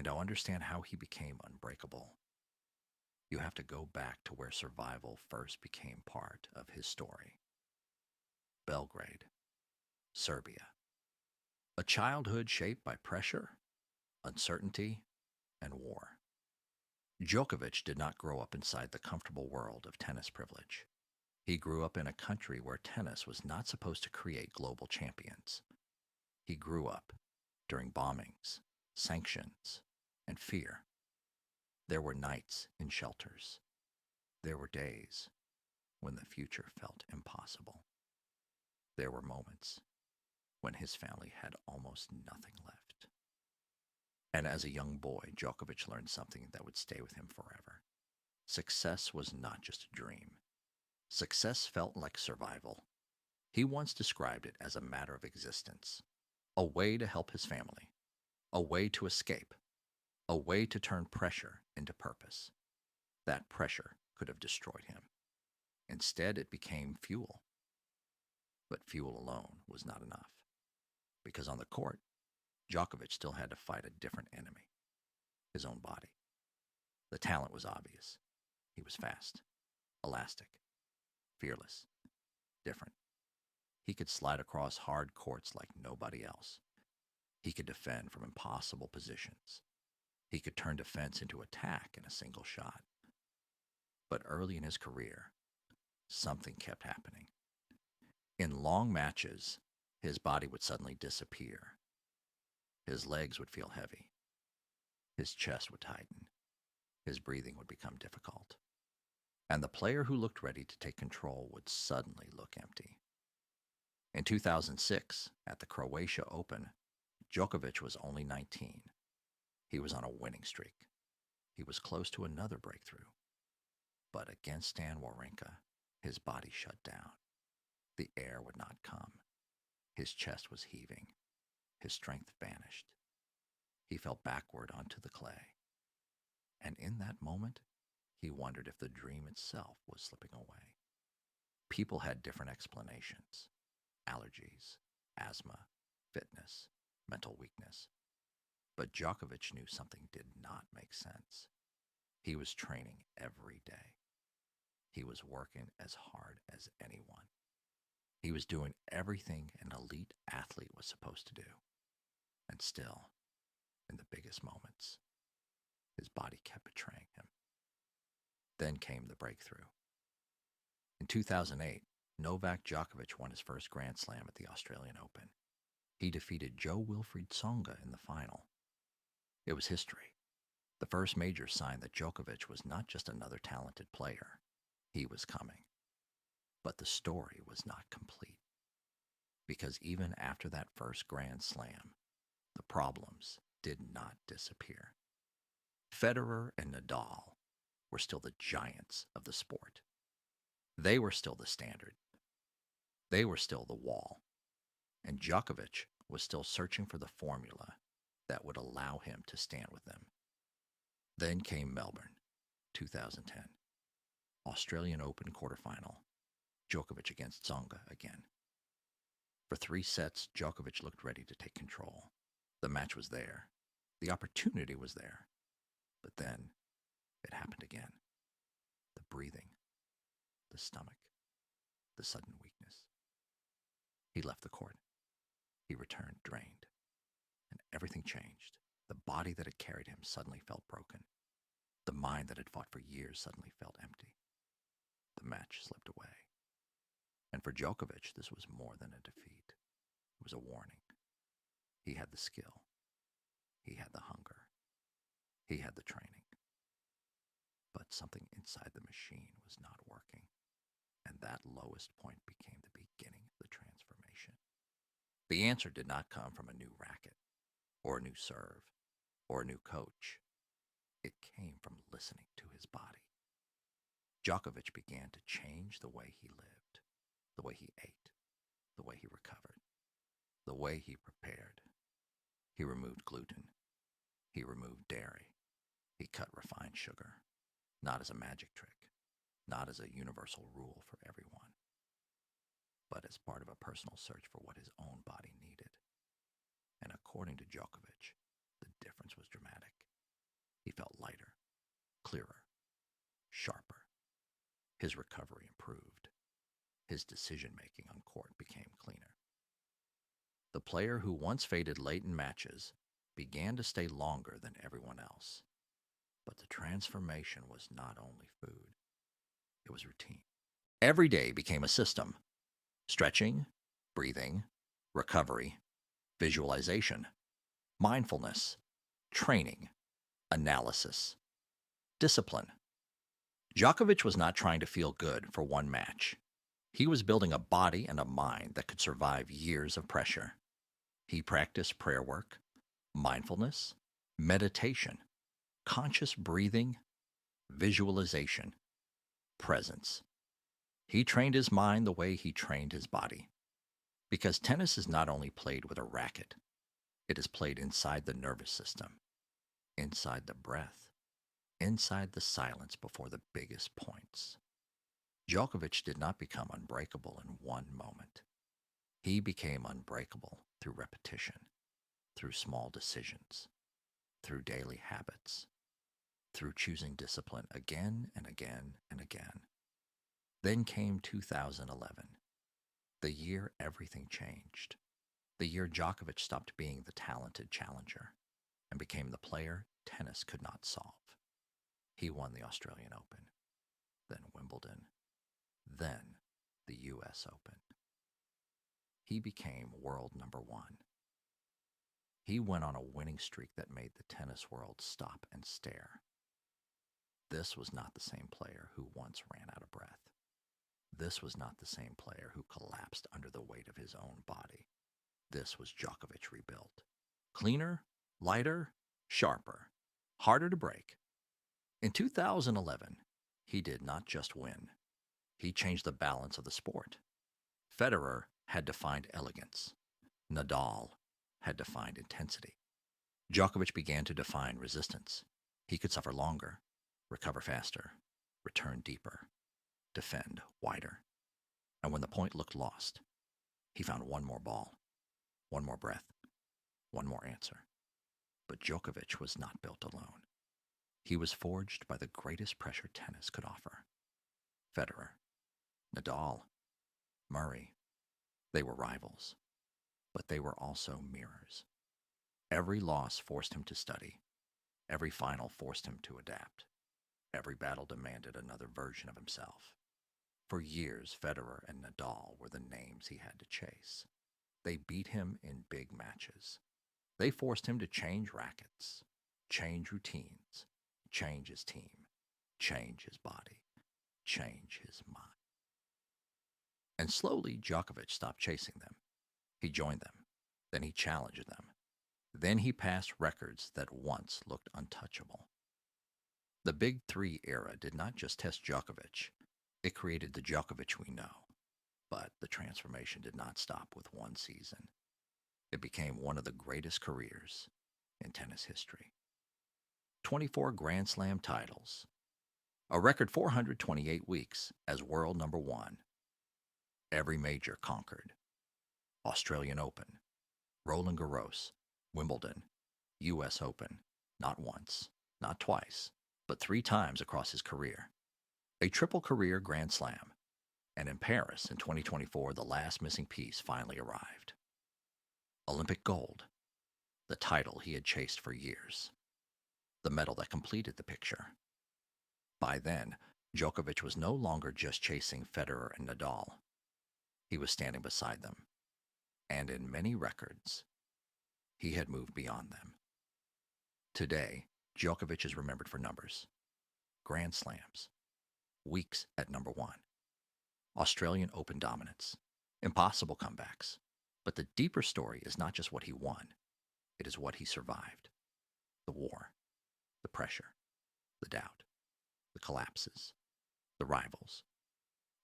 And to understand how he became unbreakable, you have to go back to where survival first became part of his story. Belgrade, Serbia. A childhood shaped by pressure, uncertainty, and war. Djokovic did not grow up inside the comfortable world of tennis privilege. He grew up in a country where tennis was not supposed to create global champions. He grew up during bombings, sanctions, and fear. There were nights in shelters. There were days when the future felt impossible. There were moments when his family had almost nothing left. And as a young boy, Djokovic learned something that would stay with him forever. Success was not just a dream. Success felt like survival. He once described it as a matter of existence, a way to help his family, a way to escape, a way to turn pressure into purpose. That pressure could have destroyed him. Instead, it became fuel. But fuel alone was not enough, because on the court, Djokovic still had to fight a different enemy, his own body. The talent was obvious. He was fast, elastic, fearless, different. He could slide across hard courts like nobody else. He could defend from impossible positions. He could turn defense into attack in a single shot. But early in his career, something kept happening. In long matches, his body would suddenly disappear. His legs would feel heavy. His chest would tighten. His breathing would become difficult. And the player who looked ready to take control would suddenly look empty. In 2006, at the Croatia Open, Djokovic was only 19. He was on a winning streak. He was close to another breakthrough. But against Stan Wawrinka, his body shut down. The air would not come. His chest was heaving. His strength vanished. He fell backward onto the clay. And in that moment, he wondered if the dream itself was slipping away. People had different explanations: allergies, asthma, fitness, mental weakness. But Djokovic knew something did not make sense. He was training every day. He was working as hard as anyone. He was doing everything an elite athlete was supposed to do. And still, in the biggest moments, his body kept betraying him. Then came the breakthrough. In 2008, Novak Djokovic won his first Grand Slam at the Australian Open. He defeated Jo-Wilfried Tsonga in the final. It was history. The first major sign that Djokovic was not just another talented player. He was coming. But the story was not complete. Because even after that first Grand Slam, the problems did not disappear. Federer and Nadal were still the giants of the sport. They were still the standard. They were still the wall. And Djokovic was still searching for the formula that would allow him to stand with them. Then came Melbourne, 2010. Australian Open quarterfinal. Djokovic against Tsonga again. For 3 sets, Djokovic looked ready to take control. The match was there. The opportunity was there. But then it happened again. The breathing, the stomach, the sudden weakness. He left the court. He returned drained. And everything changed. The body that had carried him suddenly felt broken. The mind that had fought for years suddenly felt empty. The match slipped away. And for Djokovic, this was more than a defeat. It was a warning. He had the skill. He had the hunger. He had the training. But something inside the machine was not working. And that lowest point became the beginning of the transformation. The answer did not come from a new racket, or a new serve, or a new coach. It came from listening to his body. Djokovic began to change the way he lived, the way he ate, the way he recovered, the way he prepared. He removed gluten. He removed dairy. He cut refined sugar, not as a magic trick, not as a universal rule for everyone, but as part of a personal search for what his own body needed. And according to Djokovic, the difference was dramatic. clearer, sharper. His recovery improved. His decision-making on court became cleaner. The player who once faded late in matches began to stay longer than everyone else. But the transformation was not only food, it was routine. Every day became a system. Stretching, breathing, recovery, visualization, mindfulness, training, analysis, discipline. Djokovic was not trying to feel good for one match. He was building a body and a mind that could survive years of pressure. He practiced prayer work, mindfulness, meditation, conscious breathing, visualization, presence. He trained his mind the way he trained his body. Because tennis is not only played with a racket, it is played inside the nervous system, inside the breath, inside the silence before the biggest points. Djokovic did not become unbreakable in one moment. He became unbreakable through repetition, through small decisions, through daily habits, through choosing discipline again and again and again. Then came 2011, the year everything changed, the year Djokovic stopped being the talented challenger and became the player tennis could not solve. He won the Australian Open, then Wimbledon, then the US Open. He became world number one. He went on a winning streak that made the tennis world stop and stare. This was not the same player who once ran out of breath. This was not the same player who collapsed under the weight of his own body. This was Djokovic rebuilt. Cleaner, lighter, sharper, harder to break. In 2011, he did not just win. He changed the balance of the sport. Federer had defined elegance. Nadal had defined intensity. Djokovic began to define resistance. He could suffer longer, recover faster, return deeper, defend wider. And when the point looked lost, he found one more ball, one more breath, one more answer. But Djokovic was not built alone. He was forged by the greatest pressure tennis could offer. Federer, Nadal, Murray, they were rivals, but they were also mirrors. Every loss forced him to study. Every final forced him to adapt. Every battle demanded another version of himself. For years, Federer and Nadal were the names he had to chase. They beat him in big matches. They forced him to change rackets, change routines, change his team, change his body, change his mind. And slowly, Djokovic stopped chasing them. He joined them. Then he challenged them. Then he passed records that once looked untouchable. The Big Three era did not just test Djokovic. It created the Djokovic we know. But the transformation did not stop with one season. It became one of the greatest careers in tennis history. 24 Grand Slam titles. A record 428 weeks as world number one. Every major conquered. Australian Open, Roland Garros, Wimbledon, US Open, not once, not twice, but 3 times across his career. A triple career Grand Slam. And in Paris in 2024, the last missing piece finally arrived. Olympic gold, the title he had chased for years. The medal that completed the picture. By then, Djokovic was no longer just chasing Federer and Nadal. He was standing beside them. And in many records, he had moved beyond them. Today, Djokovic is remembered for numbers. Grand Slams. Weeks at number one. Australian Open dominance. Impossible comebacks. But the deeper story is not just what he won. It is what he survived. The war. The pressure. The doubt. The collapses. The rivals.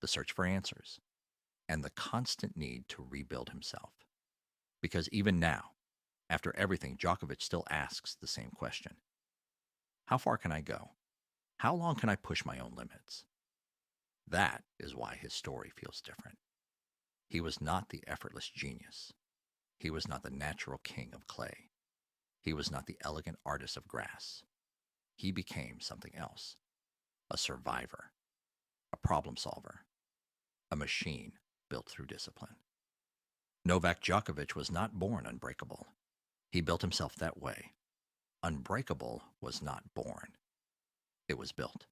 The search for answers. And the constant need to rebuild himself. Because even now, after everything, Djokovic still asks the same question. How far can I go? How long can I push my own limits? That is why his story feels different. He was not the effortless genius. He was not the natural king of clay. He was not the elegant artist of grass. He became something else. a survivor, a problem solver, a machine built through discipline. Novak Djokovic was not born unbreakable. He built himself that way. Unbreakable was not born. It was built.